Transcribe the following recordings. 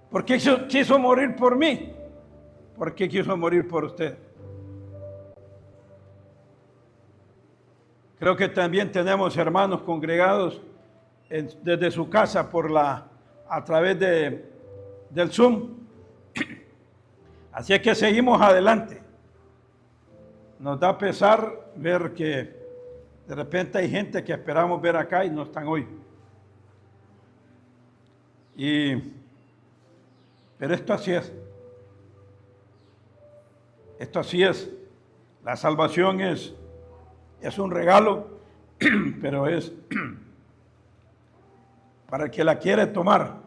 ¿Por qué quiso morir por mí? ¿Por qué quiso morir por usted? Creo que también tenemos hermanos congregados desde su casa a través del Zoom. Así es que seguimos adelante. Nos da pesar ver que de repente hay gente que esperamos ver acá y no están hoy. Pero esto así es. Esto así es. La salvación es un regalo, pero es para el que la quiere tomar.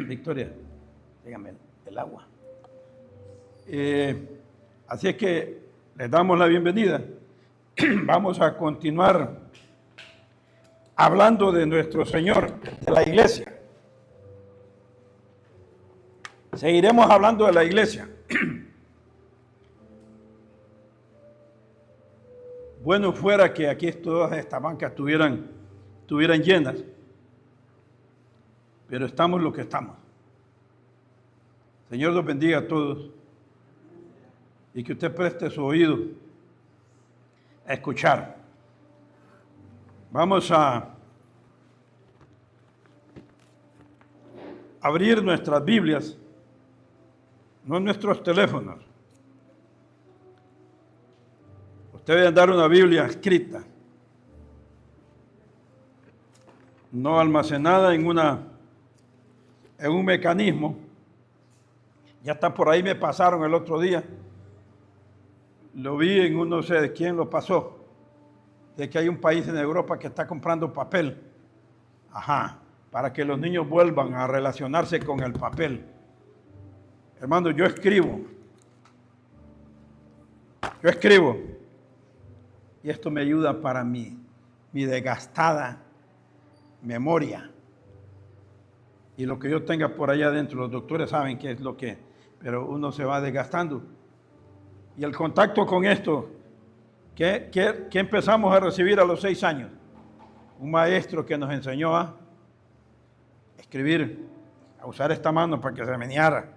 Victoria, dígame el agua. Así es que les damos la bienvenida. Vamos a continuar hablando de nuestro Señor, de la iglesia. Seguiremos hablando de la iglesia. Bueno fuera que aquí todas estas bancas estuvieran llenas, pero estamos lo que estamos. Señor los bendiga a todos y que usted preste su oído a escuchar. Vamos a abrir nuestras Biblias, no nuestros teléfonos. Usted debe dar una Biblia escrita, no almacenada en un mecanismo. Ya está por ahí, me pasaron el otro día. Lo vi en no sé de quién lo pasó, de que hay un país en Europa que está comprando papel. Para que los niños vuelvan a relacionarse con el papel. Hermano, yo escribo. Y esto me ayuda para mi desgastada memoria. Y lo que yo tenga por allá adentro, los doctores saben qué es lo que, pero uno se va desgastando. Y el contacto con esto, que empezamos a recibir a los 6 años. Un maestro que nos enseñó a escribir, a usar esta mano para que se meneara.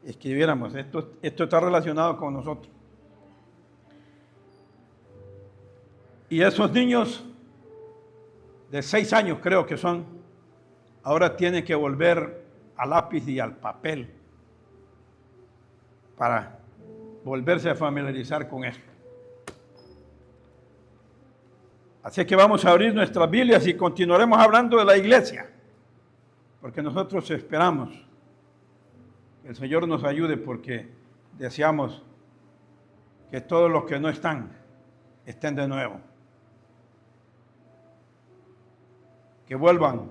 Escribiéramos. Esto está relacionado con nosotros. Y esos niños de 6 años creo que son, ahora tienen que volver al lápiz y al papel para volverse a familiarizar con esto. Así que vamos a abrir nuestras Biblias y continuaremos hablando de la iglesia, porque nosotros esperamos que el Señor nos ayude, porque deseamos que todos los que no estén de nuevo. Que vuelvan.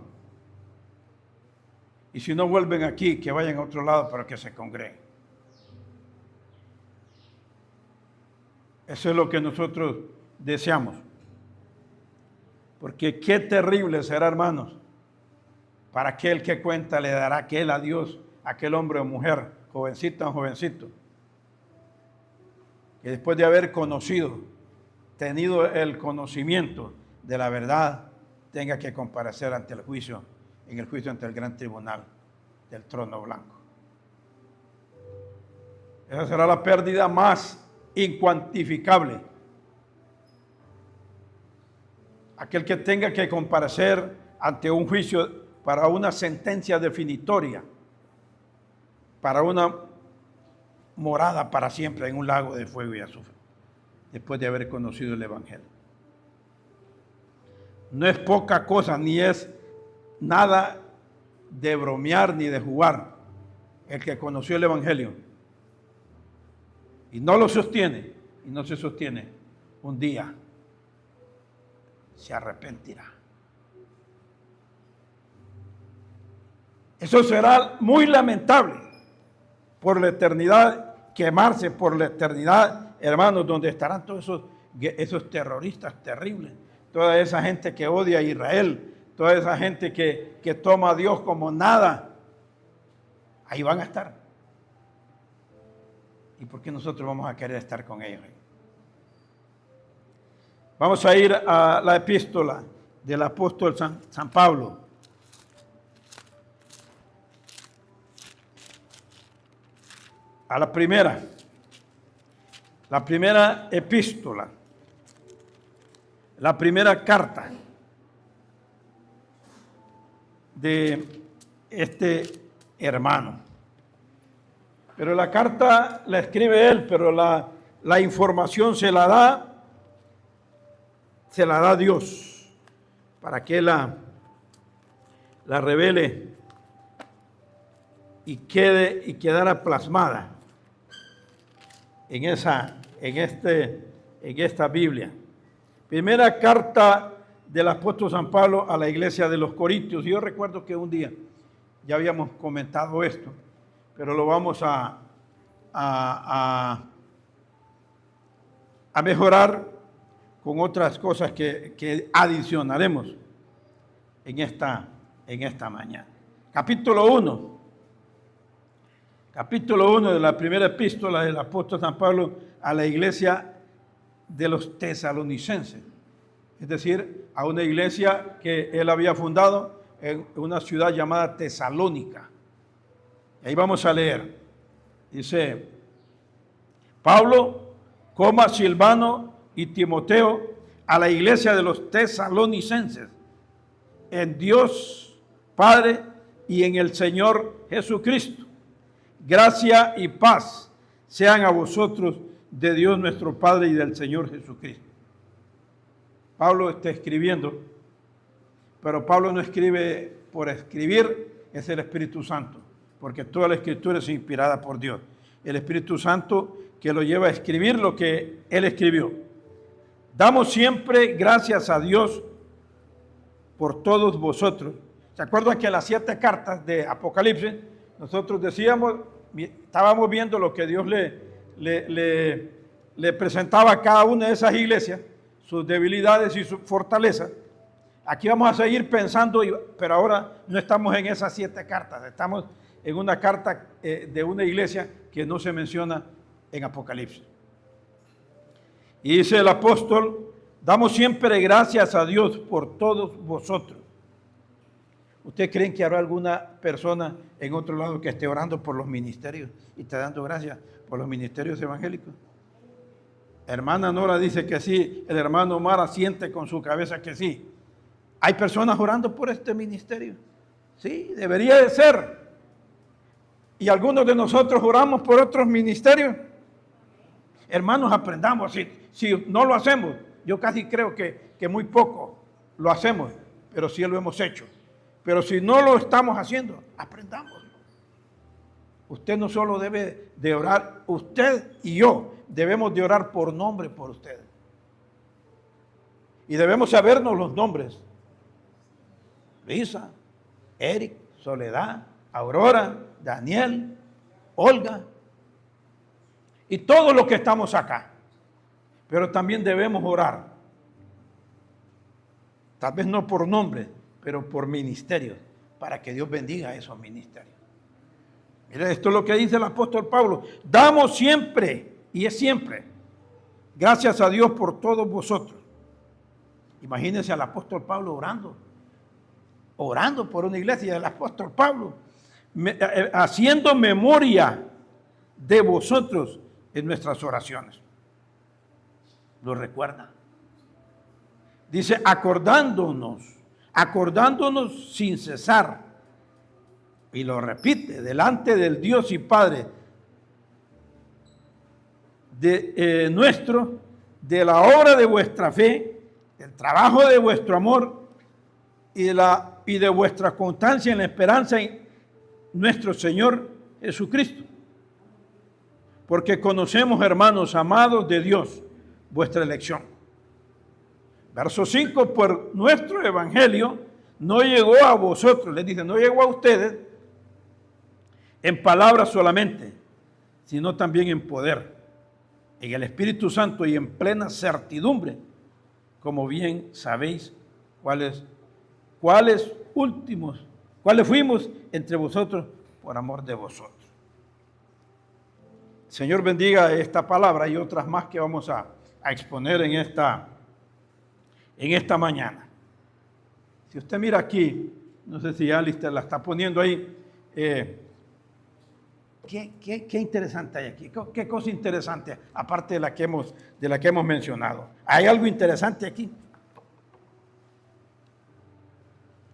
Y si no vuelven aquí, que vayan a otro lado para que se congreguen. Eso es lo que nosotros deseamos. Porque qué terrible será, hermanos, para aquel que cuenta le dará aquel a Dios, aquel hombre o mujer, jovencito o jovencito, que después de haber tenido el conocimiento de la verdad, tenga que comparecer ante el juicio, en el juicio ante el gran tribunal del trono blanco. Esa será la pérdida más incuantificable. Aquel que tenga que comparecer ante un juicio para una sentencia definitoria, para una morada para siempre en un lago de fuego y azufre, después de haber conocido el Evangelio. No es poca cosa, ni es nada de bromear ni de jugar. El que conoció el Evangelio y no lo sostiene, y no se sostiene, un día se arrepentirá. Eso será muy lamentable por la eternidad, quemarse por la eternidad, hermanos, donde estarán todos esos terroristas terribles, toda esa gente que odia a Israel, toda esa gente que toma a Dios como nada. Ahí van a estar. ¿Y por qué nosotros vamos a querer estar con ellos? Vamos a ir a la epístola del apóstol San Pablo. a la primera epístola, la primera carta de este hermano. Pero la carta la escribe él, pero la información se la da Dios para que la revele y quedara plasmada en esta Biblia. Primera carta del apóstol San Pablo a la iglesia de los Corintios. Yo recuerdo que un día ya habíamos comentado esto, pero lo vamos a mejorar con otras cosas que adicionaremos en esta mañana. Capítulo 1 de la primera epístola del apóstol San Pablo a la iglesia de los tesalonicenses, es decir, a una iglesia que él había fundado en una ciudad llamada Tesalónica. Ahí vamos a leer. Dice: Pablo, Silvano y Timoteo a la iglesia de los tesalonicenses, en Dios Padre y en el Señor Jesucristo. Gracia y paz sean a vosotros de Dios nuestro Padre y del Señor Jesucristo. Pablo está escribiendo, pero Pablo no escribe por escribir, es el Espíritu Santo, porque toda la Escritura es inspirada por Dios. El Espíritu Santo que lo lleva a escribir lo que él escribió. Damos siempre gracias a Dios por todos vosotros. ¿Se acuerdan que en las 7 cartas de Apocalipsis nosotros estábamos viendo lo que Dios le presentaba a cada una de esas iglesias, sus debilidades y sus fortalezas? Aquí vamos a seguir pensando, pero ahora no estamos en esas 7 cartas, estamos en una carta de una iglesia que no se menciona en Apocalipsis. Y dice el apóstol: damos siempre gracias a Dios por todos vosotros. ¿Ustedes creen que habrá alguna persona en otro lado que esté orando por los ministerios y está dando gracias por los ministerios evangélicos? Hermana Nora dice que sí, el hermano Omar asiente con su cabeza que sí. ¿Hay personas orando por este ministerio? Sí, debería de ser. ¿Y algunos de nosotros oramos por otros ministerios? Hermanos, aprendamos. Si no lo hacemos, yo casi creo que muy poco lo hacemos, pero sí lo hemos hecho. Pero si no lo estamos haciendo, aprendamos. Usted no solo debe de orar, usted y yo debemos de orar por nombre por ustedes. Y debemos sabernos los nombres. Luisa, Eric, Soledad, Aurora, Daniel, Olga y todos los que estamos acá. Pero también debemos orar. Tal vez no por nombre, pero por ministerios, para que Dios bendiga a esos ministerios. Mire, esto es lo que dice el apóstol Pablo. Damos siempre, y es siempre, gracias a Dios por todos vosotros. Imagínense al apóstol Pablo orando por una iglesia, el apóstol Pablo, haciendo memoria de vosotros en nuestras oraciones. ¿Lo recuerda? Dice, acordándonos sin cesar, y lo repite, delante del Dios y Padre nuestro, de la obra de vuestra fe, del trabajo de vuestro amor y de vuestra constancia en la esperanza en nuestro Señor Jesucristo. Porque conocemos, hermanos amados de Dios, vuestra elección. Verso 5, por nuestro evangelio no llegó a vosotros, les dice, no llegó a ustedes en palabras solamente, sino también en poder, en el Espíritu Santo y en plena certidumbre, como bien sabéis cuáles fuimos entre vosotros por amor de vosotros. Señor bendiga esta palabra y otras más que vamos a exponer en esta mañana. Si usted mira aquí, no sé si Alistair la está poniendo ahí, qué interesante hay aquí? ¿Qué cosa interesante, aparte de la que hemos mencionado? ¿Hay algo interesante aquí?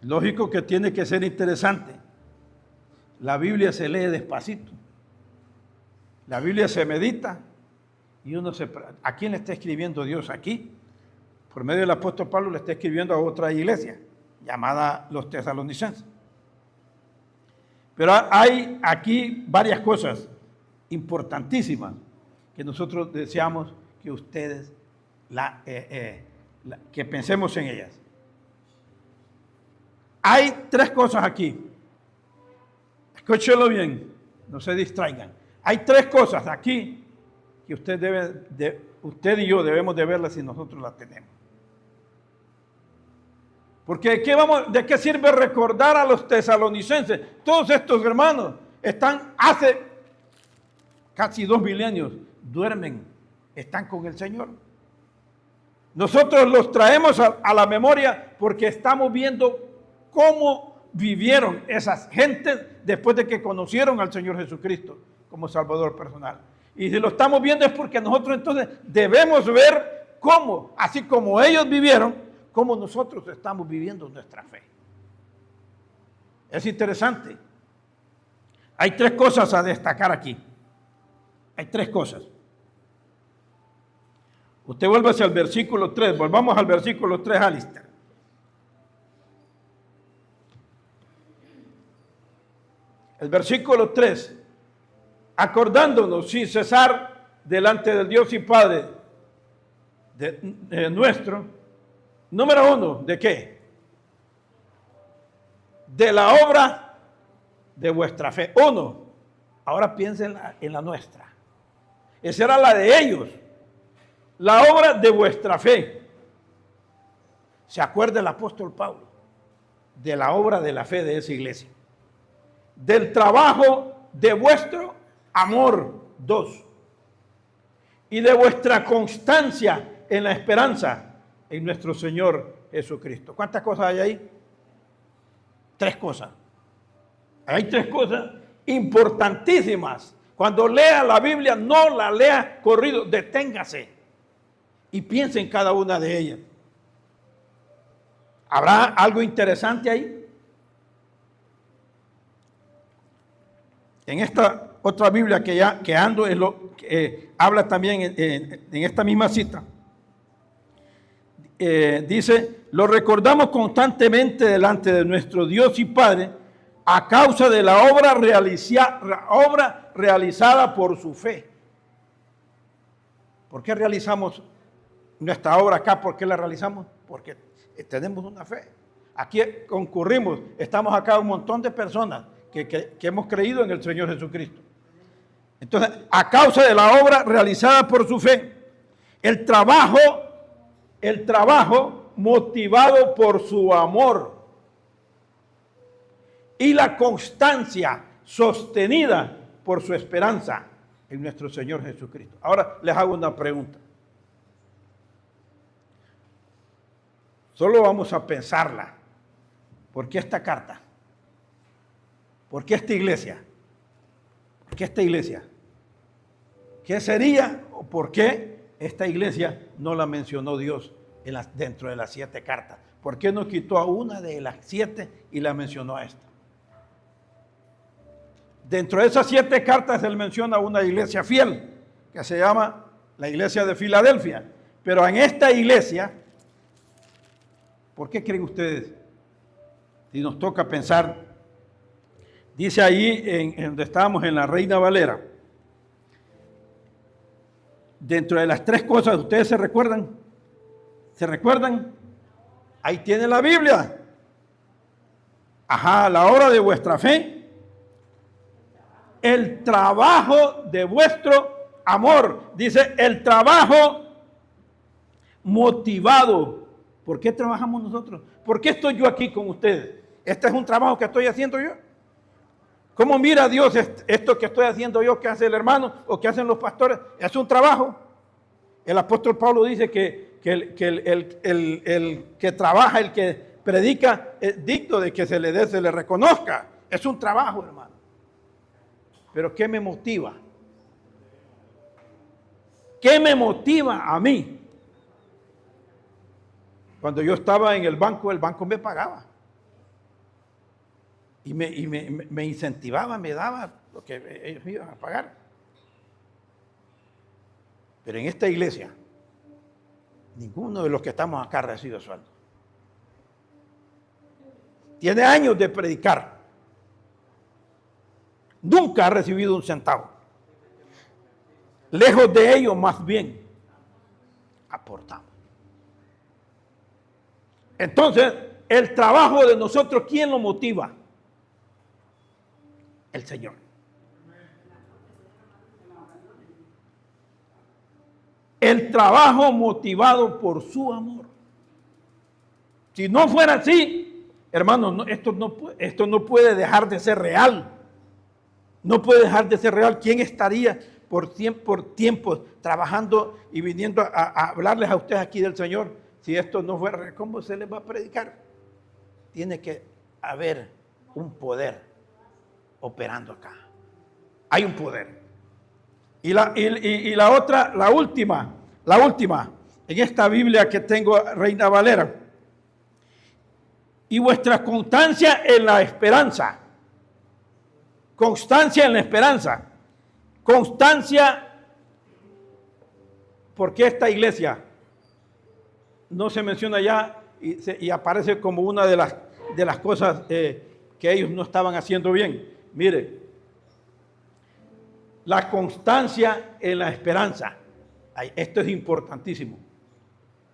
Lógico que tiene que ser interesante. La Biblia se lee despacito. La Biblia se medita y ¿a quién le está escribiendo Dios aquí? Por medio del apóstol Pablo le está escribiendo a otra iglesia llamada los Tesalonicenses. Pero hay aquí varias cosas importantísimas que nosotros deseamos que ustedes que pensemos en ellas. Hay tres cosas aquí. Escúchelo bien, no se distraigan. Hay tres cosas aquí que usted y yo debemos de verlas si nosotros las tenemos. Porque ¿de qué sirve recordar a los tesalonicenses? Todos estos hermanos están hace casi 2 milenios, duermen, están con el Señor. Nosotros los traemos a la memoria porque estamos viendo cómo vivieron esas gentes después de que conocieron al Señor Jesucristo como Salvador personal. Y si lo estamos viendo es porque nosotros entonces debemos ver cómo, así como ellos vivieron, cómo nosotros estamos viviendo nuestra fe. Es interesante. Hay tres cosas a destacar aquí. Hay tres cosas. Usted vuelve hacia el versículo 3. Volvamos al versículo 3, Alistair. El versículo 3. Acordándonos sin cesar delante del Dios y Padre nuestro. Número 1, ¿de qué? De la obra de vuestra fe. 1. Ahora piensen en la nuestra. Esa era la de ellos. La obra de vuestra fe. ¿Se acuerda el apóstol Pablo? De la obra de la fe de esa iglesia. Del trabajo de vuestro amor. 2. Y de vuestra constancia en la esperanza en nuestro Señor Jesucristo. ¿Cuántas cosas hay ahí? 3 cosas. Hay 3 cosas importantísimas. Cuando lea la Biblia, no la lea corrido, deténgase y piense en cada una de ellas. ¿Habrá algo interesante ahí? En esta otra Biblia que ando, es lo que habla también en esta misma cita. Dice, lo recordamos constantemente delante de nuestro Dios y Padre a causa de la obra realizada por su fe. ¿Por qué realizamos nuestra obra acá? ¿Por qué la realizamos? Porque tenemos una fe. Aquí concurrimos, estamos acá un montón de personas que hemos creído en el Señor Jesucristo. Entonces, a causa de la obra realizada por su fe, el trabajo motivado por su amor y la constancia sostenida por su esperanza en nuestro Señor Jesucristo. Ahora les hago una pregunta. Solo vamos a pensarla. ¿Por qué esta carta? ¿Por qué esta iglesia? ¿Por qué esta iglesia? ¿Qué sería o por qué esta iglesia no la mencionó Dios dentro de las 7 cartas? ¿Por qué no quitó a una de las 7 y la mencionó a esta? Dentro de esas 7 cartas él menciona una iglesia fiel que se llama la iglesia de Filadelfia. Pero en esta iglesia, ¿por qué creen ustedes? Si nos toca pensar, dice ahí en donde estábamos en la Reina Valera, dentro de las 3 cosas, ¿ustedes se recuerdan? ¿Se recuerdan? Ahí tiene la Biblia. Ajá, la obra de vuestra fe, el trabajo de vuestro amor. Dice, el trabajo motivado. ¿Por qué trabajamos nosotros? ¿Por qué estoy yo aquí con ustedes? Este es un trabajo que estoy haciendo yo. ¿Cómo mira Dios esto que estoy haciendo yo, que hace el hermano o que hacen los pastores? Es un trabajo. El apóstol Pablo dice que el que trabaja, el que predica, es digno de que se le reconozca. Es un trabajo, hermano. Pero ¿qué me motiva? ¿Qué me motiva a mí? Cuando yo estaba en el banco me pagaba. Y me incentivaba, me daba lo que ellos me iban a pagar. Pero en esta iglesia, ninguno de los que estamos acá recibe sueldo. Tiene años de predicar. Nunca ha recibido un centavo. Lejos de ello, más bien, aportamos. Entonces, el trabajo de nosotros, ¿quién lo motiva? El Señor. El trabajo motivado por su amor. Si no fuera así, hermanos, esto no puede dejar de ser real. No puede dejar de ser real. ¿Quién estaría por tiempo trabajando y viniendo a hablarles a ustedes aquí del Señor? Si esto no fuera, ¿cómo se les va a predicar? Tiene que haber un poder operando acá. Hay un poder. Y la última, en esta Biblia que tengo, Reina Valera. Y vuestra constancia en la esperanza. Constancia en la esperanza. Constancia, porque esta iglesia no se menciona ya y aparece como una de las cosas que ellos no estaban haciendo bien. Mire, la constancia en la esperanza. Esto es importantísimo.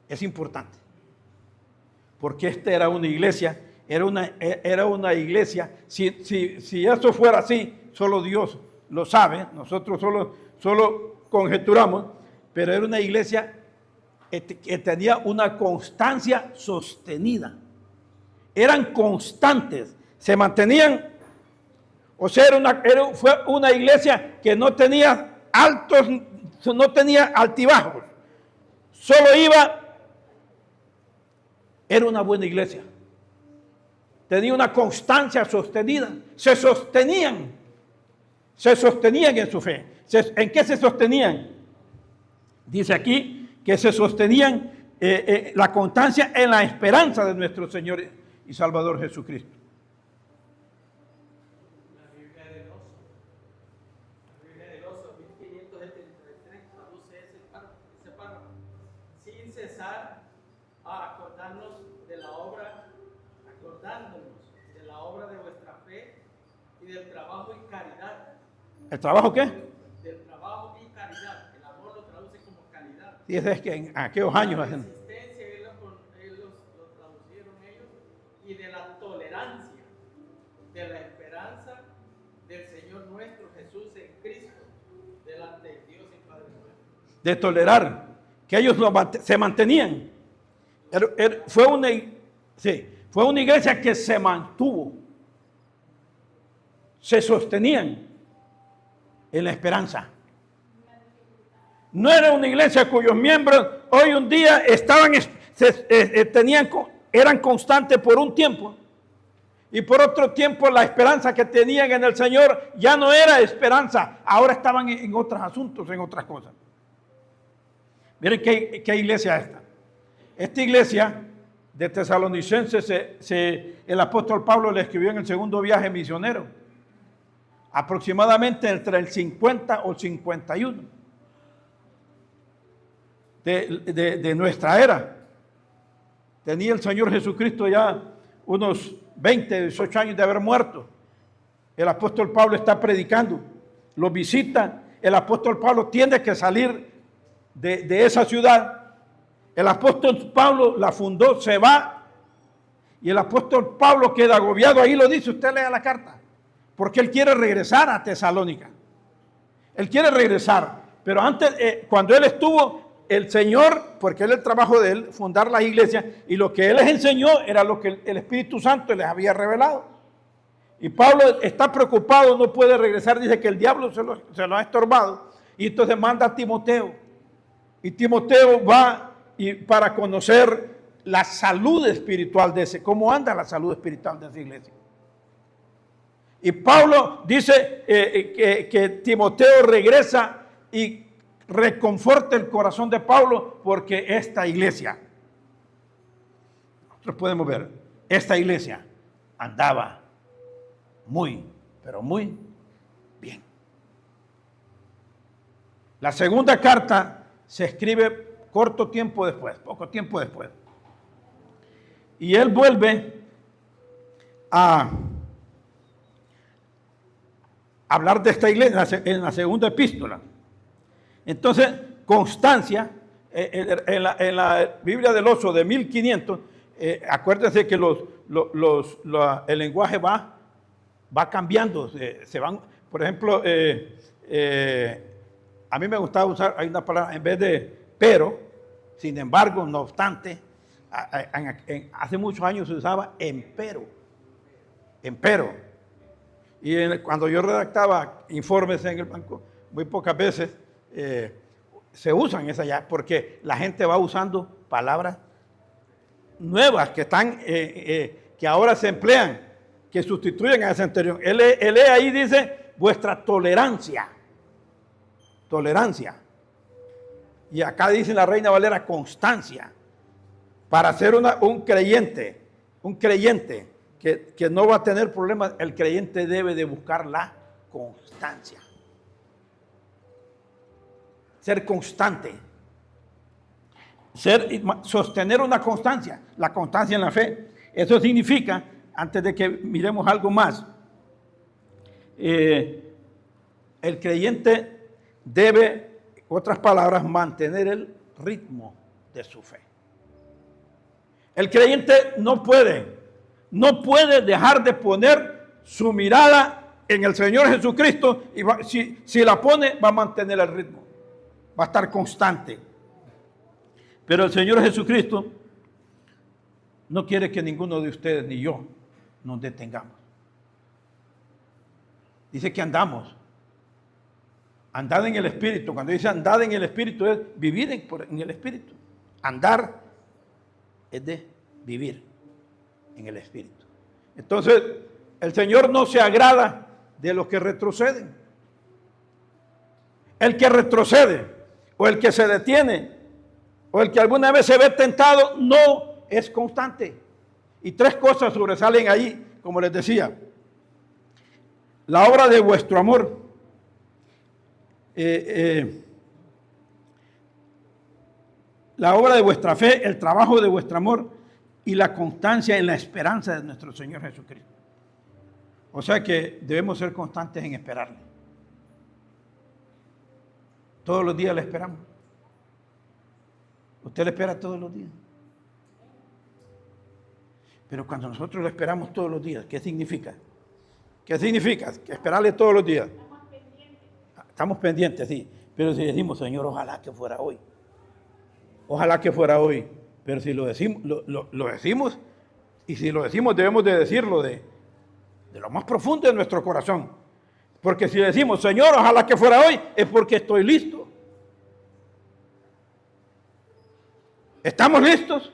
Es importante. Porque esta era una iglesia, era una iglesia. Si eso fuera así, solo Dios lo sabe. Nosotros solo conjeturamos. Pero era una iglesia que tenía una constancia sostenida. Eran constantes, se mantenían. O sea, fue una iglesia que no tenía no tenía altibajos. Solo era una buena iglesia. Tenía una constancia sostenida. Se sostenían en su fe. ¿En qué se sostenían? Dice aquí que se sostenían la constancia en la esperanza de nuestro Señor y Salvador Jesucristo. La Biblia del Oso 1573 traduce ese párrafo. Sin cesar acordándonos de la obra de vuestra fe y del trabajo y caridad. ¿El trabajo qué? Del trabajo y caridad. El amor lo traduce como caridad. Y es que en aquellos años hacen. Ellos lo traducieron ellos, y de la tolerancia, de la esperanza del Señor nuestro Jesús en Cristo, delante de Dios y Padre nuestro. De tolerar, que ellos se mantenían. Fue una iglesia que se mantuvo, se sostenían en la esperanza. No era una iglesia cuyos miembros hoy un día eran constantes por un tiempo y por otro tiempo la esperanza que tenían en el Señor ya no era esperanza, ahora estaban en otros asuntos, en otras cosas. Miren qué iglesia es esta. Esta iglesia de Tesalonicenses, el apóstol Pablo le escribió en el segundo viaje misionero, aproximadamente entre el 50 o 51 de nuestra era. Tenía el Señor Jesucristo ya unos 20, 18 años de haber muerto. El apóstol Pablo está predicando, lo visita. El apóstol Pablo tiene que salir de esa ciudad. El apóstol Pablo la fundó, se va, y el apóstol Pablo queda agobiado. Ahí lo dice, usted lea la carta, porque él quiere regresar a Tesalónica. Él quiere regresar, pero antes, cuando él estuvo, el Señor, porque era el trabajo de él, fundar las iglesias, y lo que él les enseñó era lo que el Espíritu Santo les había revelado. Y Pablo está preocupado, no puede regresar, dice que el diablo se lo ha estorbado, y entonces manda a Timoteo, y Timoteo va para conocer la salud espiritual cómo anda la salud espiritual de esa iglesia. Y Pablo dice que Timoteo regresa y reconforta el corazón de Pablo porque esta iglesia, nosotros podemos ver, esta iglesia andaba muy, pero muy bien. La segunda carta se escribe corto tiempo después, poco tiempo después. Y él vuelve a hablar de esta iglesia en la segunda epístola. Entonces, constancia, en la Biblia del Oso de 1500, acuérdense que el lenguaje va cambiando, se van, por ejemplo, a mí me gustaba usar, hay una palabra, en vez de pero, sin embargo, no obstante, hace muchos años se usaba empero. Y cuando yo redactaba informes en el banco, muy pocas veces se usan esas ya, porque la gente va usando palabras nuevas que están, que ahora se emplean, que sustituyen a esa anterior. Él ahí dice vuestra tolerancia. Y acá dice la Reina Valera constancia. Para ser un creyente que no va a tener problemas, el creyente debe de buscar la constancia. Ser constante. Sostener una constancia. La constancia en la fe. Eso significa, antes de que miremos algo más, el creyente debe, otras palabras, mantener el ritmo de su fe. El creyente no puede dejar de poner su mirada en el Señor Jesucristo y si la pone va a mantener el ritmo, va a estar constante. Pero el Señor Jesucristo no quiere que ninguno de ustedes ni yo nos detengamos. Dice que andamos. Andad en el Espíritu. Cuando dice andad en el Espíritu es vivir en el Espíritu. Andar es de vivir en el Espíritu. Entonces, el Señor no se agrada de los que retroceden. El que retrocede o el que se detiene o el que alguna vez se ve tentado no es constante. Y tres cosas sobresalen ahí, como les decía. La obra de vuestro amor. La obra de vuestra fe, el trabajo de vuestro amor y la constancia en la esperanza de nuestro Señor Jesucristo. O sea que debemos ser constantes en esperarle. Todos los días le esperamos. Usted le espera todos los días. Pero cuando nosotros le esperamos todos los días, ¿qué significa? ¿Qué significa? Que esperarle todos los días. Estamos pendientes, sí. Pero si decimos, Señor, ojalá que fuera hoy. Ojalá que fuera hoy. Pero si lo decimos, lo decimos, y si lo decimos debemos de decirlo de lo más profundo de nuestro corazón. Porque si decimos, Señor, ojalá que fuera hoy, es porque estoy listo. ¿Estamos listos?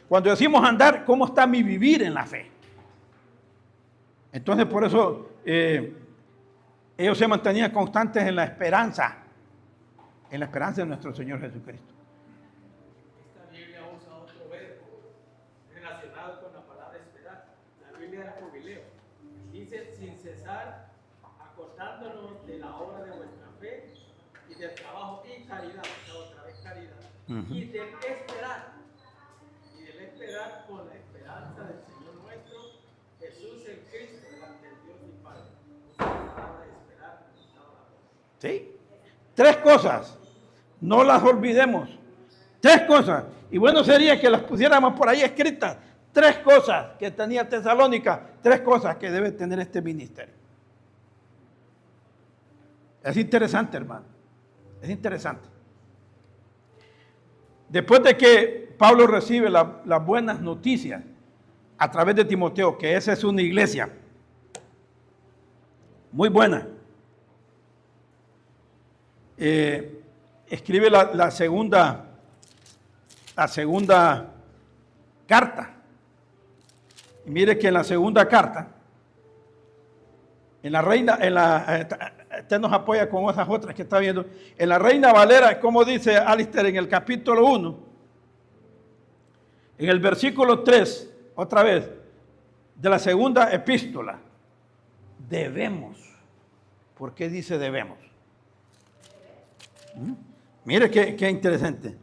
Cuando decimos andar, ¿cómo está mi vivir en la fe? Entonces, por eso ellos se mantenían constantes en la esperanza de nuestro Señor Jesucristo. Esta Biblia usa otro verbo relacionado con la palabra esperar. La Biblia del Jubileo dice sin cesar acordándonos de la obra de vuestra fe y del trabajo y caridad, otra vez caridad, y del esperar con la esperanza del Señor nuestro Jesús en Cristo delante de Dios y Padre. La palabra de esperar. ¿Sí? Tres cosas. No las olvidemos. Tres cosas. Y bueno sería que las pusiéramos por ahí escritas. Tres cosas que tenía Tesalónica. Tres cosas que debe tener este ministerio. Es interesante, hermano. Es interesante. Después de que Pablo recibe las buenas noticias a través de Timoteo, que esa es una iglesia muy buena. escribe la segunda carta. Y mire que en la segunda carta, en la Reina, usted nos apoya con esas otras que está viendo, en la Reina Valera, como dice Alistair en el capítulo 1, en el versículo 3, otra vez, de la segunda epístola, debemos. ¿Por qué dice debemos? Mire qué interesante.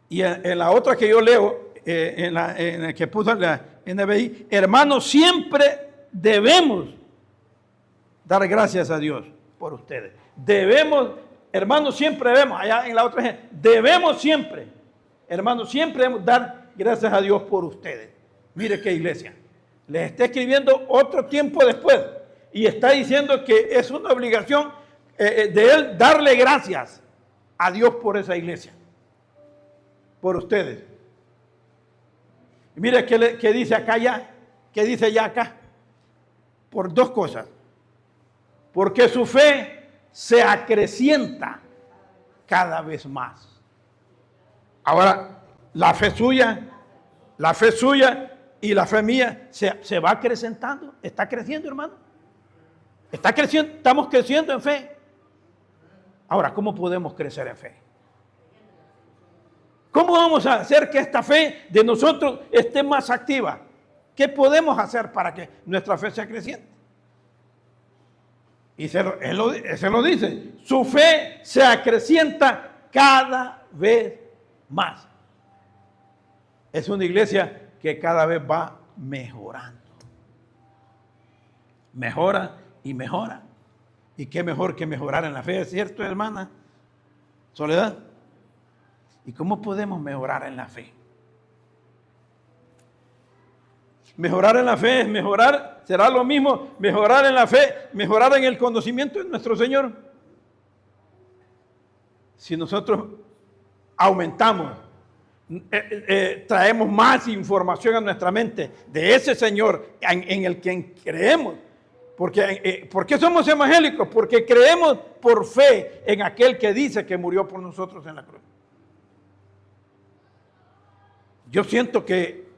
Y en la otra que yo leo, en la que puso la NBI, hermanos, siempre debemos dar gracias a Dios por ustedes. Debemos, hermanos, siempre debemos, allá en la otra, debemos siempre, hermanos, siempre debemos dar gracias a Dios por ustedes. Mire qué iglesia. Les está escribiendo otro tiempo después y está diciendo que es una obligación de él darle gracias a Dios por esa iglesia, por ustedes. Y mire qué dice acá ya, qué dice ya acá, por dos cosas. Porque su fe se acrecienta cada vez más. Ahora, la fe suya y la fe mía se va acrecentando, está creciendo, hermano. Está creciendo, estamos creciendo en fe. Ahora, ¿cómo podemos crecer en fe? ¿Cómo vamos a hacer que esta fe de nosotros esté más activa? ¿Qué podemos hacer para que nuestra fe sea creciente? Y él lo dice, su fe se acrecienta cada vez más. Es una iglesia que cada vez va mejorando. Mejora y mejora. Y qué mejor que mejorar en la fe, ¿es cierto, hermana Soledad? ¿Y cómo podemos mejorar en la fe? Mejorar en la fe es mejorar, será lo mismo mejorar en la fe, mejorar en el conocimiento de nuestro Señor. Si nosotros aumentamos, traemos más información a nuestra mente de ese Señor en el que creemos. ¿Por qué somos evangélicos? Porque creemos por fe en aquel que dice que murió por nosotros en la cruz. Yo siento que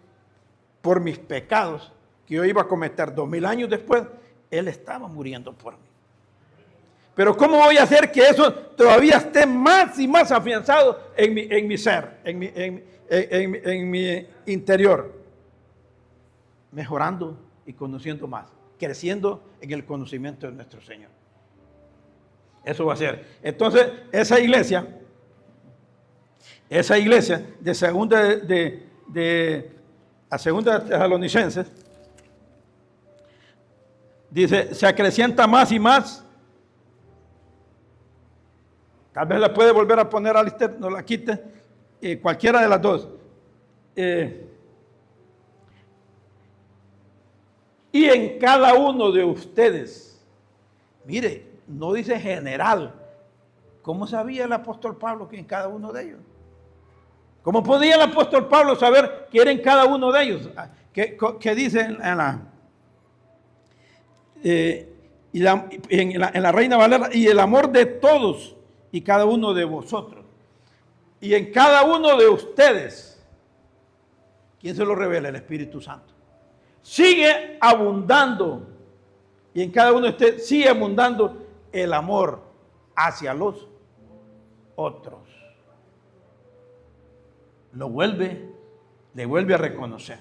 por mis pecados que yo iba a cometer 2000 años después, Él estaba muriendo por mí. Pero ¿cómo voy a hacer que eso todavía esté más y más afianzado en mi ser, en mi interior? Mejorando y conociendo más, creciendo en el conocimiento de nuestro Señor. Eso va a ser. Entonces, esa iglesia de segunda de Tesalonicenses, dice, se acrecienta más y más. Tal vez la puede volver a poner al Alistair, no la quite, cualquiera de las dos. Y en cada uno de ustedes, mire, no dice general. ¿Cómo sabía el apóstol Pablo que en cada uno de ellos? ¿Cómo podía el apóstol Pablo saber que era en cada uno de ellos? ¿Qué dice en la Reina Valera? Y el amor de todos y cada uno de vosotros. Y en cada uno de ustedes. ¿Quién se lo revela? El Espíritu Santo. Sigue abundando. Y en cada uno de ustedes sigue abundando el amor hacia los otros. Le vuelve a reconocer.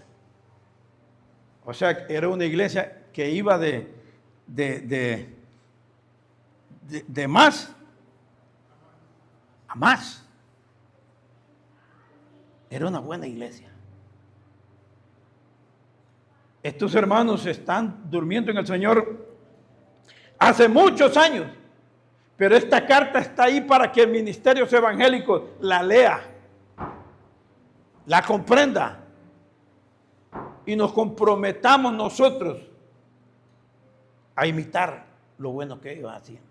O sea, era una iglesia que iba de más a más. Era una buena iglesia. Estos hermanos están durmiendo en el Señor hace muchos años, pero esta carta está ahí para que el ministerio evangélico la lea, la comprenda y nos comprometamos nosotros a imitar lo bueno que ellos hacían.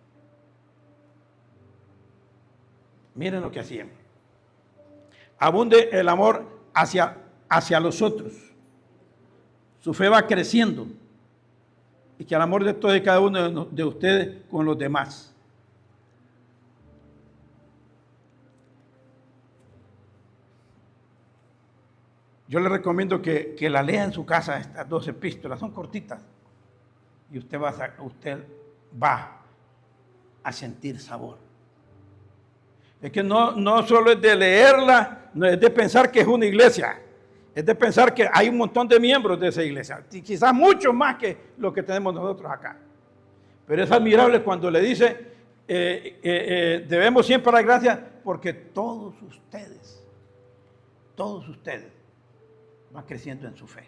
Miren lo que hacían. Abunde el amor hacia los otros. Su fe va creciendo y que el amor de todos y cada uno de ustedes con los demás. Yo le recomiendo que la lea en su casa, estas 2 epístolas, son cortitas. Y usted va a sentir sabor. Es que no solo es de leerla, no es de pensar que es una iglesia. Es de pensar que hay un montón de miembros de esa iglesia. Quizás mucho más que lo que tenemos nosotros acá. Pero es admirable cuando le dice, debemos siempre dar gracias porque todos ustedes van creciendo en su fe.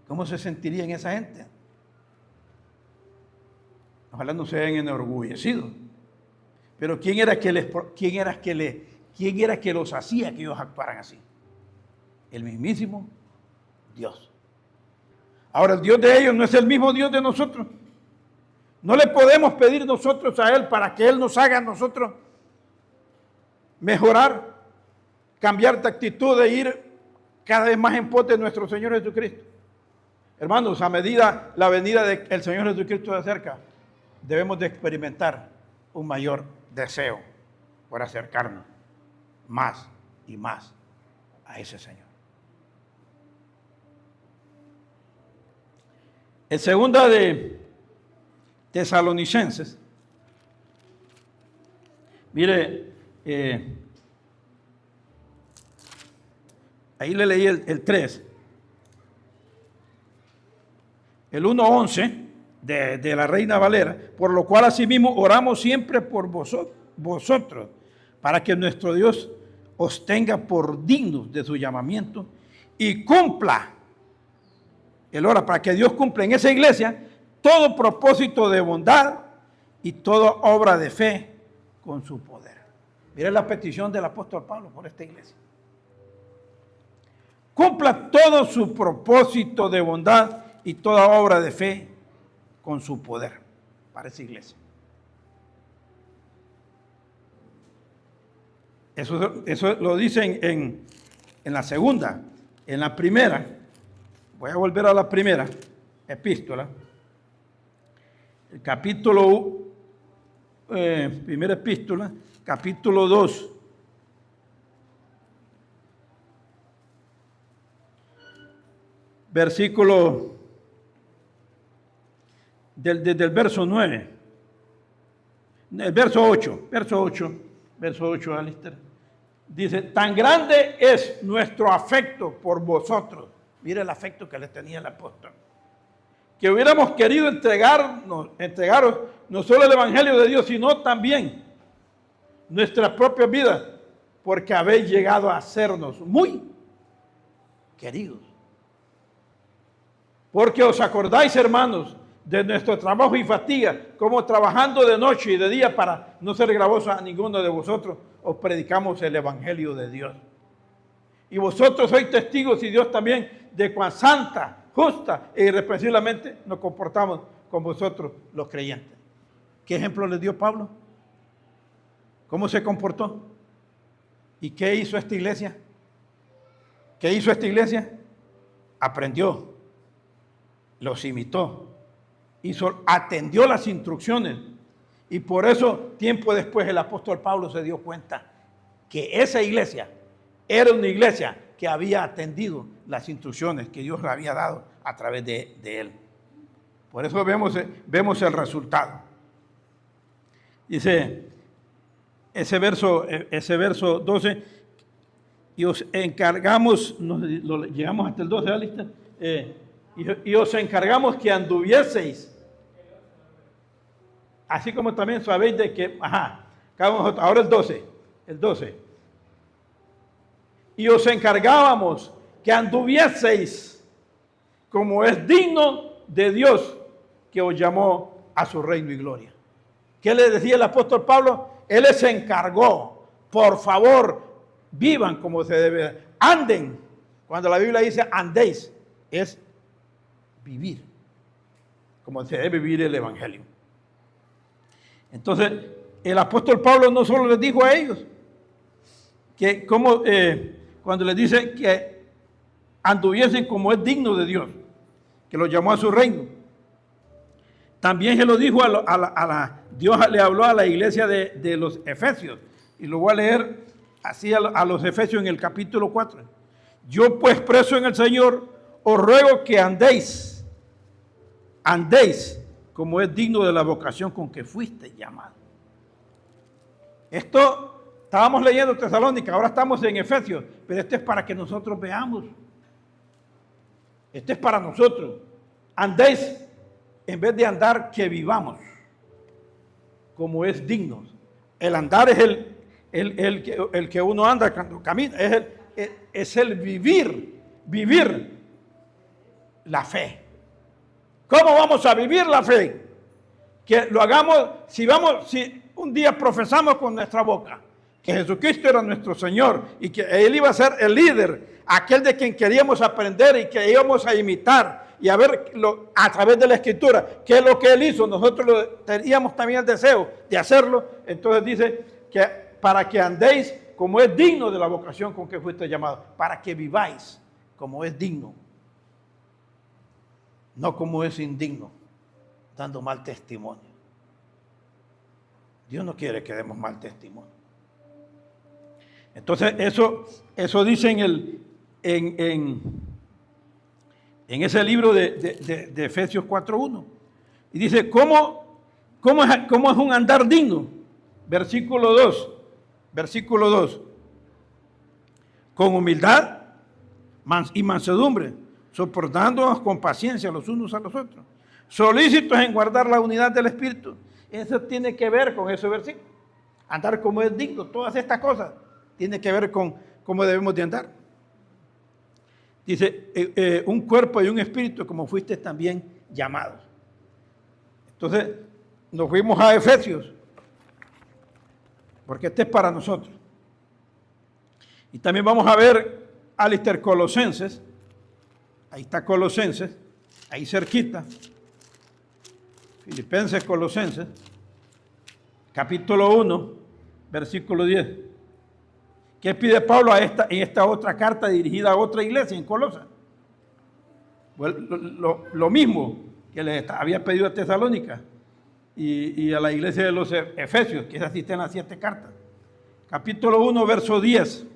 ¿Cómo se sentirían esa gente? Ojalá no se hayan enorgullecido. Pero ¿quién era que los hacía que ellos actuaran así? El mismísimo Dios. Ahora, el Dios de ellos no es el mismo Dios de nosotros. No le podemos pedir nosotros a Él para que Él nos haga a nosotros mejorar, cambiar de actitud, de ir cada vez más en pos de nuestro Señor Jesucristo. Hermanos, a medida la venida del Señor Jesucristo de cerca, debemos de experimentar un mayor deseo por acercarnos más y más a ese Señor. En segunda de Tesalonicenses, mire, ahí le leí el 3, el 1:11 de la Reina Valera, por lo cual asimismo oramos siempre por vosotros, para que nuestro Dios os tenga por dignos de su llamamiento y cumpla, él ora para que Dios cumpla en esa iglesia todo propósito de bondad y toda obra de fe con su poder. Mire la petición del apóstol Pablo por esta iglesia. Cumpla todo su propósito de bondad y toda obra de fe con su poder para esa iglesia. Eso lo dicen en la segunda. En la primera, voy a volver a la primera epístola, el capítulo, primera epístola, capítulo 2. Versículo desde el verso 9, el verso 8, Alistair, dice, tan grande es nuestro afecto por vosotros. Mire el afecto que les tenía el apóstol, que hubiéramos querido entregaros no solo el evangelio de Dios, sino también nuestras propias vidas, porque habéis llegado a sernos muy queridos. Porque os acordáis, hermanos, de nuestro trabajo y fatiga, como trabajando de noche y de día para no ser gravosos a ninguno de vosotros, os predicamos el evangelio de Dios. Y vosotros sois testigos, y Dios también, de cuán santa, justa e irreprensiblemente nos comportamos con vosotros los creyentes. ¿Qué ejemplo les dio Pablo? ¿Cómo se comportó? ¿Y qué hizo esta iglesia? ¿Qué hizo esta iglesia? Aprendió, los imitó, atendió las instrucciones, y por eso tiempo después el apóstol Pablo se dio cuenta que esa iglesia era una iglesia que había atendido las instrucciones que Dios le había dado a través de él. Por eso vemos el resultado. Dice ese verso 12, y os encargamos, llegamos hasta el 12, ¿la lista? Y os encargamos que anduvieseis, así como también sabéis de que, ahora el 12. Y os encargábamos que anduvieseis como es digno de Dios que os llamó a su reino y gloria. ¿Qué le decía el apóstol Pablo? Él les encargó, por favor, vivan como se debe, anden. Cuando la Biblia dice andéis, es vivir como se debe vivir el evangelio. Entonces, el apóstol Pablo no solo les dijo a ellos que cuando les dice que anduviesen como es digno de Dios, que los llamó a su reino, también se lo dijo Dios le habló a la iglesia de los Efesios, y lo voy a leer así a los Efesios en el capítulo 4. Yo pues preso en el Señor, os ruego que andéis como es digno de la vocación con que fuiste llamado. Esto, estábamos leyendo Tesalónica, ahora estamos en Efesios, pero esto es para que nosotros veamos. Esto es para nosotros. Andéis, en vez de andar, que vivamos como es digno. El andar es el que uno anda cuando camina, es el vivir la fe. ¿Cómo vamos a vivir la fe? Que lo hagamos, si un día profesamos con nuestra boca que Jesucristo era nuestro Señor y que Él iba a ser el líder, aquel de quien queríamos aprender y que íbamos a imitar y a verlo a través de la Escritura, qué es lo que Él hizo, nosotros teníamos también el deseo de hacerlo. Entonces dice que para que andéis como es digno de la vocación con que fuiste llamado, para que viváis como es digno, no como es indigno, dando mal testimonio. Dios no quiere que demos mal testimonio. Entonces eso dice en ese libro de Efesios 4:1. Y dice, ¿cómo es un andar digno? Versículo 2. Con humildad y mansedumbre, soportándonos con paciencia los unos a los otros, solícitos en guardar la unidad del Espíritu. Eso tiene que ver con ese versículo. Andar como es digno, todas estas cosas tiene que ver con cómo debemos de andar. Dice, un cuerpo y un espíritu como fuiste también llamados. Entonces, nos fuimos a Efesios, porque este es para nosotros. Y también vamos a ver Alistair Colosenses. Ahí está Colosenses, ahí cerquita. Filipenses, Colosenses, capítulo 1, versículo 10. ¿Qué pide Pablo en esta otra carta dirigida a otra iglesia en Colosas? Pues lo mismo que les había pedido a Tesalónica y a la iglesia de los Efesios, que asisten a las 7 cartas. Capítulo 1, verso 10.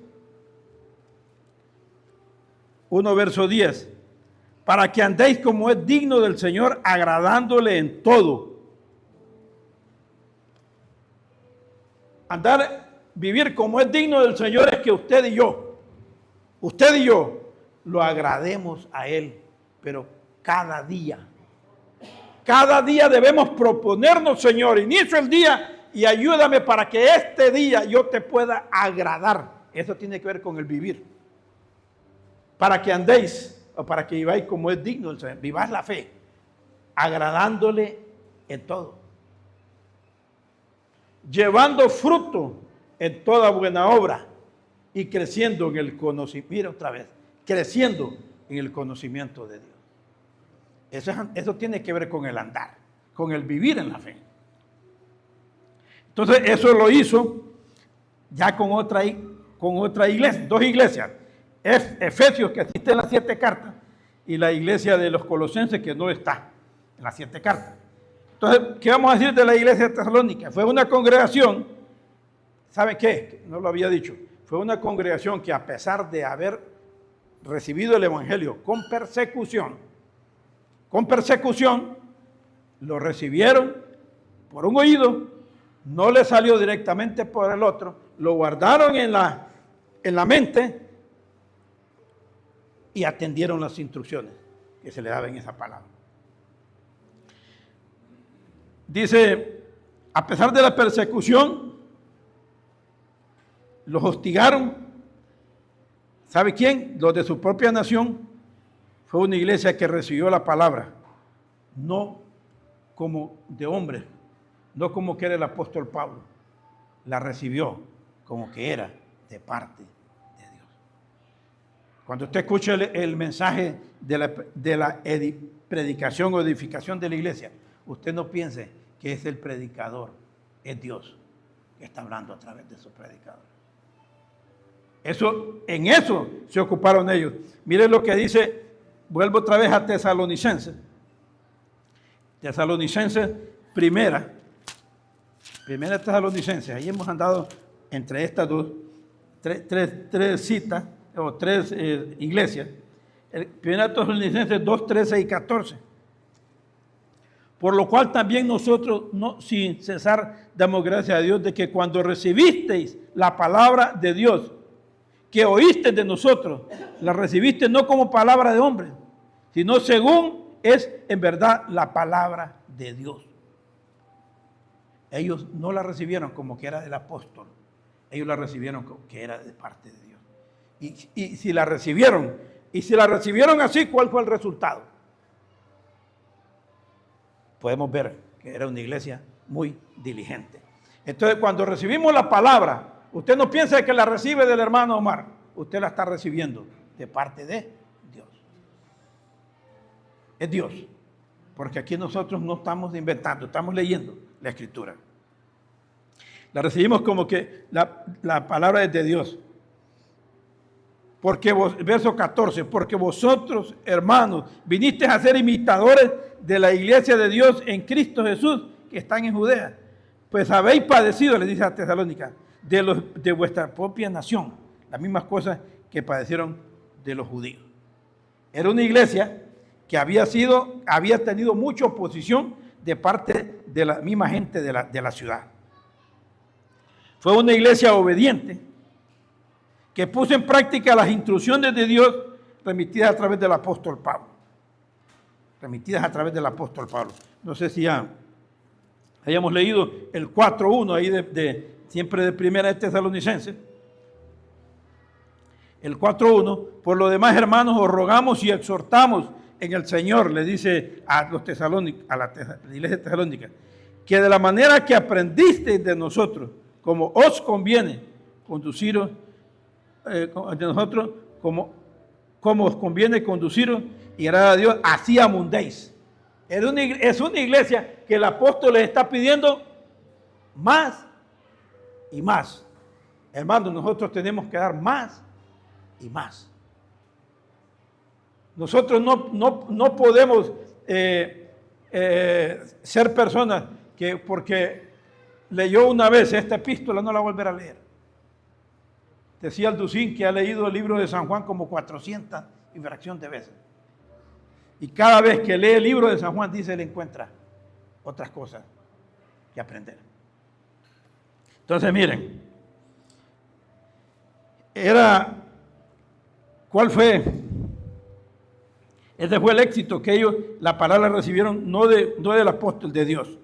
1, verso 10. Para que andéis como es digno del Señor, agradándole en todo. Vivir como es digno del Señor es que usted y yo, lo agrademos a Él, pero cada día debemos proponernos, Señor, inicio el día y ayúdame para que este día yo te pueda agradar. Eso tiene que ver con el vivir. Para que andéis, o para que viváis como es digno del Señor, viváis la fe, agradándole en todo, llevando fruto en toda buena obra y creciendo en el conocimiento. Mira otra vez, creciendo en el conocimiento de Dios. Eso tiene que ver con el andar, con el vivir en la fe. Entonces eso lo hizo ya con otra iglesia, 2 iglesias. Efesios, que asiste en las 7 cartas, y la iglesia de los Colosenses, que no está en las 7 cartas. Entonces, ¿qué vamos a decir de la iglesia de Tesalónica? Fue una congregación, ¿sabe qué? No lo había dicho. Fue una congregación que, a pesar de haber recibido el evangelio con persecución, lo recibieron por un oído, no le salió directamente por el otro, lo guardaron en la mente y atendieron las instrucciones que se le daban en esa palabra. Dice, a pesar de la persecución, los hostigaron. ¿Sabe quién? Los de su propia nación. Fue una iglesia que recibió la palabra, no como de hombre, no como que era el apóstol Pablo. La recibió como que era de parte de Dios. Cuando usted escucha el mensaje de la predicación o edificación de la iglesia, usted no piense que es el predicador, es Dios que está hablando a través de su predicador. En eso se ocuparon ellos. Miren lo que dice, vuelvo otra vez a Tesalonicenses. Tesalonicenses primera Tesalonicenses, ahí hemos andado entre estas dos. tres citas o tres iglesias. El 1 Tesalonicenses 2, 13 y 14. Por lo cual también nosotros, no, sin cesar, damos gracias a Dios de que cuando recibisteis la palabra de Dios, que oíste de nosotros, la recibiste no como palabra de hombre, sino según es en verdad la palabra de Dios. Ellos no la recibieron como que era del apóstol, ellos la recibieron como que era de parte de Dios. Y si la recibieron así, ¿cuál fue el resultado? Podemos ver que era una iglesia muy diligente. Entonces, cuando recibimos la palabra, usted no piensa que la recibe del hermano Omar, usted la está recibiendo de parte de Dios. Es Dios, porque aquí nosotros no estamos inventando, estamos leyendo la Escritura. La recibimos como que la palabra es de Dios. Porque verso 14, porque vosotros, hermanos, vinisteis a ser imitadores de la iglesia de Dios en Cristo Jesús, que están en Judea. Pues habéis padecido, le dice a Tesalónica, de vuestra propia nación, las mismas cosas que padecieron de los judíos. Era una iglesia que había tenido mucha oposición de parte de la misma gente de la ciudad. Fue una iglesia obediente, que puso en práctica las instrucciones de Dios remitidas a través del apóstol Pablo. No sé si ya hayamos leído el 4.1 ahí siempre de Primera de Tesalonicenses. El 4.1, por lo demás, hermanos, os rogamos y exhortamos en el Señor, le dice a la iglesia de Tesalónica, que de la manera que aprendisteis de nosotros, como os conviene conduciros, de nosotros, como os conviene conduciros y agradar a Dios, así amundéis. Es una iglesia que el apóstol les está pidiendo más y más. Hermanos, nosotros tenemos que dar más y más. Nosotros no podemos ser personas que porque leyó una vez esta epístola no la volverá a leer. Decía Alducín que ha leído el libro de San Juan como 400 y fracción de veces. Y cada vez que lee el libro de San Juan, dice, él encuentra otras cosas que aprender. Entonces, miren, ¿cuál fue? Ese fue el éxito que ellos, la palabra recibieron, no del apóstol, de Dios.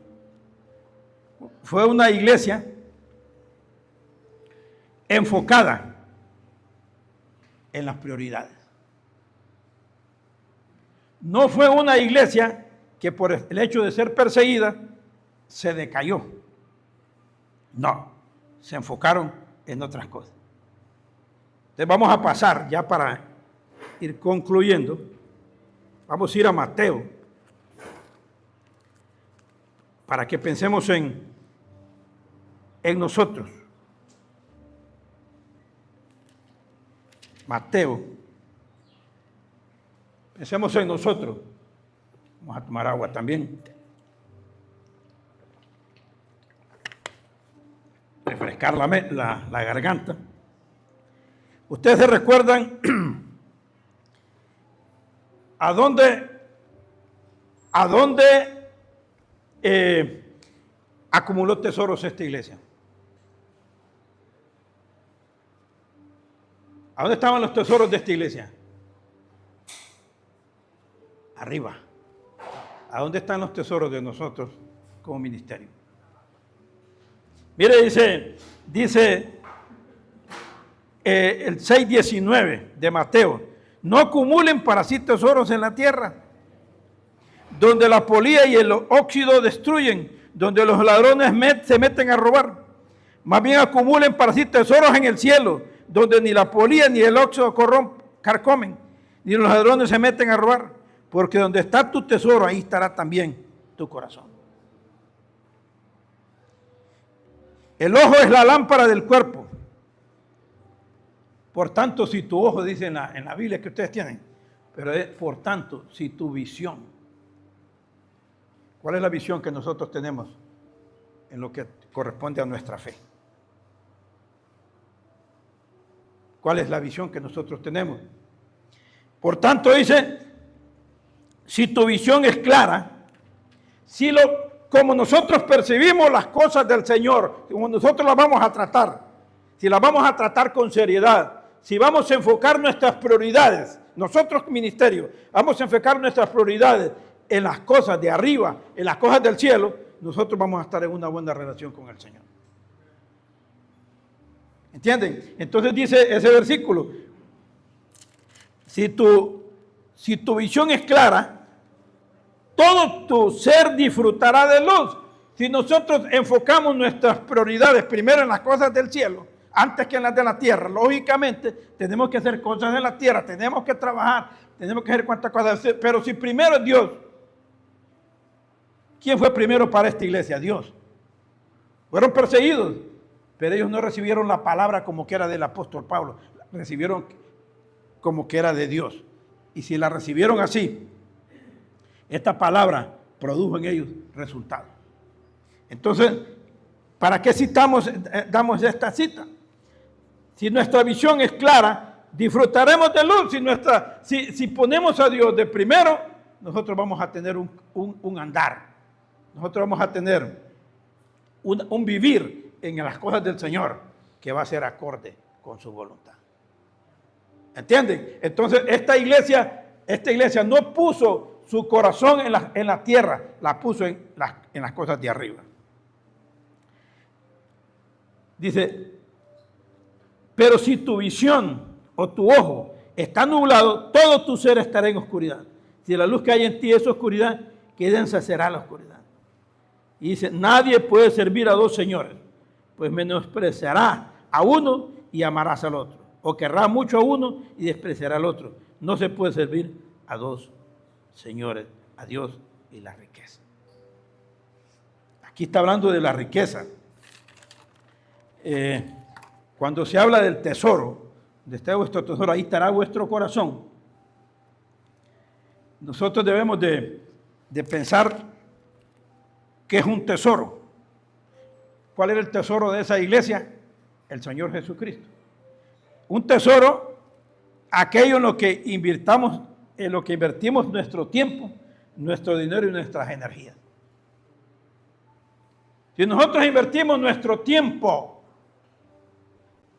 Fue una iglesia enfocada en las prioridades. No fue una iglesia que por el hecho de ser perseguida se decayó. No, se enfocaron en otras cosas. Entonces vamos a pasar ya para ir concluyendo. Vamos a ir a Mateo para que pensemos en nosotros. Mateo. Pensemos en nosotros. Vamos a tomar agua también. Refrescar la garganta. Ustedes se recuerdan a dónde acumuló tesoros esta iglesia. ¿A dónde estaban los tesoros de esta iglesia? Arriba. ¿A dónde están los tesoros de nosotros como ministerio? Mire, dice el 6:19 de Mateo: no acumulen para sí tesoros en la tierra, donde la polilla y el óxido destruyen, donde los ladrones se meten a robar. Más bien acumulen para sí tesoros en el cielo, donde ni la polilla ni el óxido carcomen, ni los ladrones se meten a robar, porque donde está tu tesoro, ahí estará también tu corazón. El ojo es la lámpara del cuerpo. Por tanto, si tu ojo, dice en la Biblia que ustedes tienen, pero es por tanto, si tu visión. ¿Cuál es la visión que nosotros tenemos en lo que corresponde a nuestra fe? cuál es la visión que nosotros tenemos. Por tanto, dice, si tu visión es clara, como nosotros percibimos las cosas del Señor, como nosotros las vamos a tratar, si las vamos a tratar con seriedad, si vamos a enfocar nuestras prioridades, nosotros ministerio, vamos a enfocar nuestras prioridades en las cosas de arriba, en las cosas del cielo, nosotros vamos a estar en una buena relación con el Señor. ¿Entienden? Entonces dice ese versículo, si tu visión es clara, todo tu ser disfrutará de luz. Si nosotros enfocamos nuestras prioridades primero en las cosas del cielo, antes que en las de la tierra, lógicamente tenemos que hacer cosas de la tierra, tenemos que trabajar, tenemos que hacer cuantas cosas hacer, pero si primero es Dios, ¿quién fue primero para esta iglesia? Dios. Fueron perseguidos, pero ellos no recibieron la palabra como que era del apóstol Pablo, la recibieron como que era de Dios. Y si la recibieron así, esta palabra produjo en ellos resultados. Entonces, ¿para qué damos esta cita? Si nuestra visión es clara, disfrutaremos de luz. Si ponemos a Dios de primero, nosotros vamos a tener un andar. Nosotros vamos a tener un vivir en las cosas del Señor que va a ser acorde con su voluntad. ¿Entienden? Entonces, esta iglesia no puso su corazón en la tierra, la puso en las cosas de arriba. Dice, pero si tu visión o tu ojo está nublado, todo tu ser estará en oscuridad. Si la luz que hay en ti es oscuridad, qué densa será la oscuridad. Y dice, nadie puede servir a dos señores, pues menospreciará a uno y amarás al otro, o querrá mucho a uno y despreciará al otro. No se puede servir a dos señores, a Dios y la riqueza. Aquí está hablando de la riqueza. Cuando se habla del tesoro, donde está vuestro tesoro, ahí estará vuestro corazón. Nosotros debemos de pensar qué es un tesoro. ¿Cuál era el tesoro de esa iglesia? El Señor Jesucristo. Un tesoro, aquello en lo que invertimos nuestro tiempo, nuestro dinero y nuestras energías. Si nosotros invertimos nuestro tiempo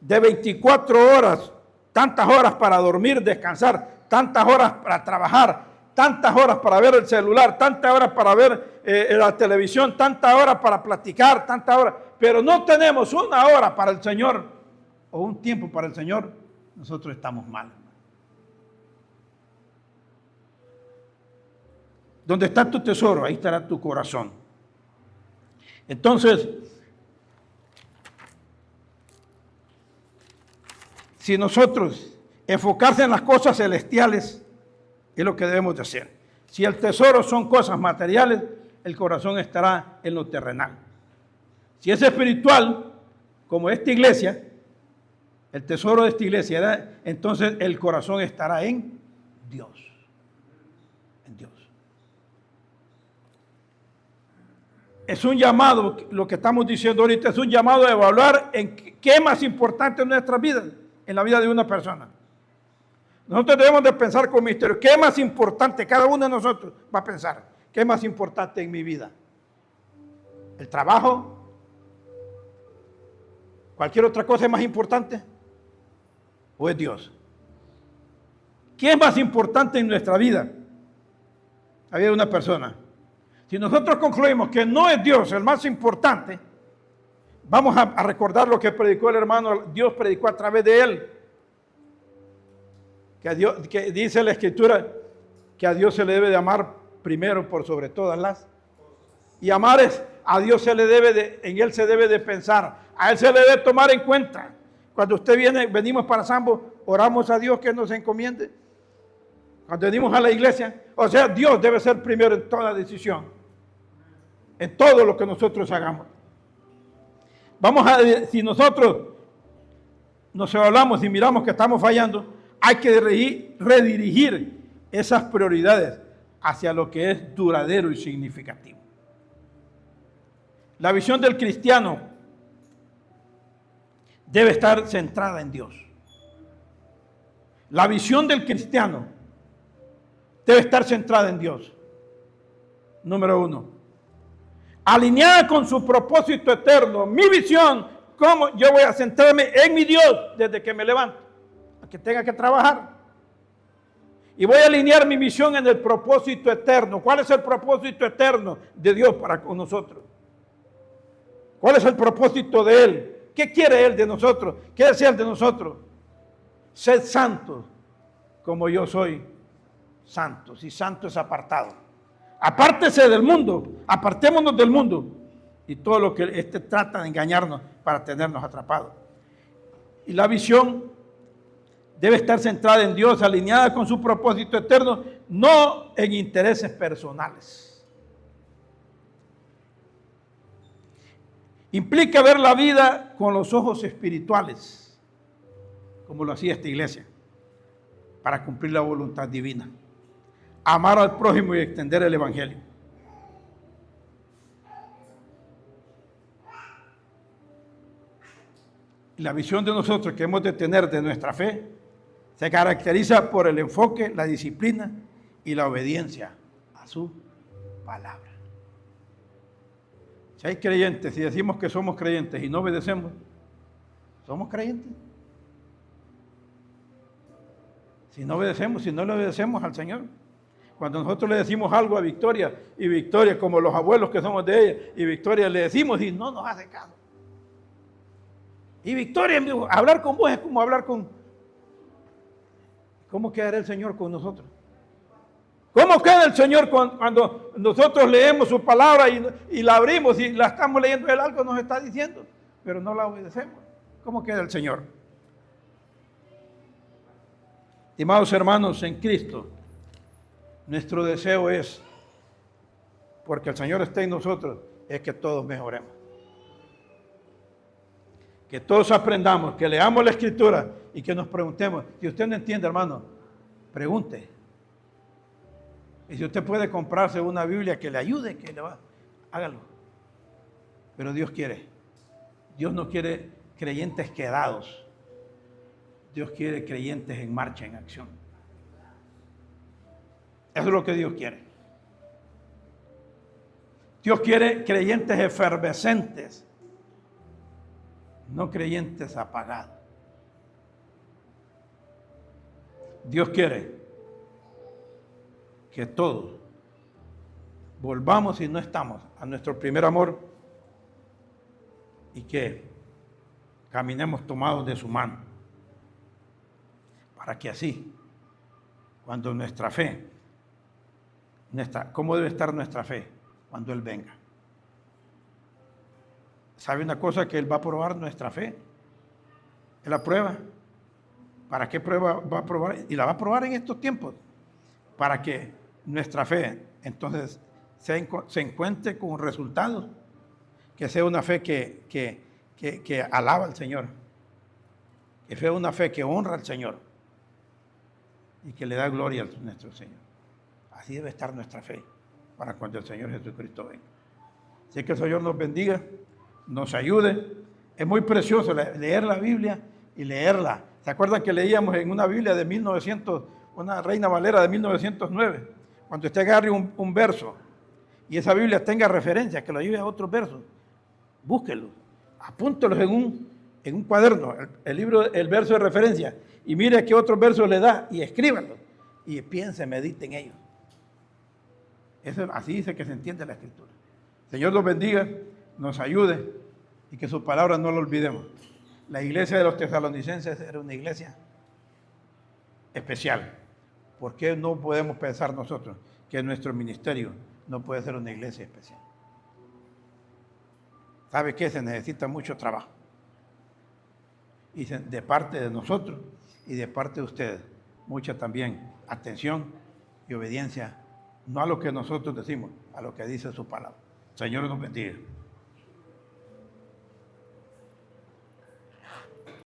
de 24 horas, tantas horas para dormir, descansar, tantas horas para trabajar, tantas horas para ver el celular, tantas horas para ver la televisión, tantas horas para platicar, tantas horas, pero no tenemos una hora para el Señor o un tiempo para el Señor, nosotros estamos mal. Donde está tu tesoro, ahí estará tu corazón. Entonces, si nosotros enfocarse en las cosas celestiales es lo que debemos de hacer. Si el tesoro son cosas materiales, el corazón estará en lo terrenal. Si es espiritual, como esta iglesia, el tesoro de esta iglesia, entonces el corazón estará en Dios. En Dios. Es un llamado, lo que estamos diciendo ahorita, es un llamado a evaluar en qué es más importante en nuestra vida, en la vida de una persona. Nosotros debemos de pensar con misterio, ¿qué es más importante? Cada uno de nosotros va a pensar, ¿qué es más importante en mi vida? ¿El trabajo? ¿Cualquier otra cosa es más importante? ¿O es Dios? ¿Qué es más importante en nuestra vida? Había una persona. Si nosotros concluimos que no es Dios el más importante, vamos a recordar lo que predicó el hermano, Dios predicó a través de él. Que dice la Escritura que a Dios se le debe de amar primero por sobre todas las. Y amar a Dios en Él se debe de pensar, a Él se le debe tomar en cuenta. Cuando venimos para Sambo, oramos a Dios que nos encomiende. Cuando venimos a la iglesia, o sea, Dios debe ser primero en toda decisión, en todo lo que nosotros hagamos. Si nosotros nos hablamos y miramos que estamos fallando, hay que redirigir esas prioridades hacia lo que es duradero y significativo. La visión del cristiano debe estar centrada en Dios. La visión del cristiano debe estar centrada en Dios. Número 1. Alineada con su propósito eterno. Mi visión, cómo yo voy a centrarme en mi Dios desde que me levanto, aunque tenga que trabajar. Y voy a alinear mi visión en el propósito eterno. ¿Cuál es el propósito eterno de Dios para con nosotros? ¿Cuál es el propósito de Él? ¿Qué quiere Él de nosotros? ¿Qué desea Él de nosotros? Sed santos como yo soy santo. Si santo es apartado. Apártese del mundo. Apartémonos del mundo. Y todo lo que trata de engañarnos para tenernos atrapados. Y la visión debe estar centrada en Dios, alineada con su propósito eterno, no en intereses personales. Implica ver la vida con los ojos espirituales, como lo hacía esta iglesia, para cumplir la voluntad divina. Amar al prójimo y extender el evangelio. La visión de nosotros que hemos de tener de nuestra fe se caracteriza por el enfoque, la disciplina y la obediencia a su palabra. Si hay creyentes, si decimos que somos creyentes y no obedecemos, ¿somos creyentes? Si no obedecemos, si no le obedecemos al Señor. Cuando nosotros le decimos algo a Victoria, y Victoria, como los abuelos que somos de ella, y Victoria le decimos y no nos hace caso. Y Victoria, hablar con vos es como hablar con... ¿Cómo quedará el Señor con nosotros? ¿Cómo queda el Señor cuando nosotros leemos su palabra y la abrimos y la estamos leyendo? Él algo nos está diciendo, pero no la obedecemos. ¿Cómo queda el Señor? Estimados hermanos en Cristo, nuestro deseo es, porque el Señor está en nosotros, es que todos mejoremos. Que todos aprendamos, que leamos la Escritura y que nos preguntemos. Si usted no entiende, hermano, pregunte. Y si usted puede comprarse una Biblia que le ayude, hágalo. Pero Dios quiere. Dios no quiere creyentes quedados. Dios quiere creyentes en marcha, en acción. Eso es lo que Dios quiere. Dios quiere creyentes efervescentes, no creyentes apagados. Dios quiere que todos volvamos, si no estamos, a nuestro primer amor y que caminemos tomados de su mano, para que así, cuando nuestra fe, ¿cómo debe estar nuestra fe? Cuando Él venga. ¿Sabe una cosa? Que Él va a probar nuestra fe. Él la prueba. ¿Para qué prueba va a probar? Y la va a probar en estos tiempos. Para que nuestra fe, entonces, se encuentre con resultados. Que sea una fe que alaba al Señor. Que sea una fe que honra al Señor. Y que le da gloria a nuestro Señor. Así debe estar nuestra fe para cuando el Señor Jesucristo venga. Así que el Señor nos bendiga, nos ayude. Es muy precioso leer la Biblia y leerla. ¿Se acuerdan que leíamos en una Biblia de 1900, una Reina Valera de 1909? Cuando usted agarre un verso y esa Biblia tenga referencias, que lo lleve a otros versos, búsquelos, apúntelos en un cuaderno, el verso de referencia, y mire qué otros versos le da y escríbanlos. Y piense, medite en ellos. Así dice que se entiende la Escritura. Señor nos bendiga, nos ayude y que su palabra no la olvidemos. La iglesia de los tesalonicenses era una iglesia especial. ¿Por qué no podemos pensar nosotros que nuestro ministerio no puede ser una iglesia especial? ¿Sabe qué? Se necesita mucho trabajo. Y de parte de nosotros y de parte de ustedes, mucha también atención y obediencia, no a lo que nosotros decimos, a lo que dice su palabra. Señor nos bendiga.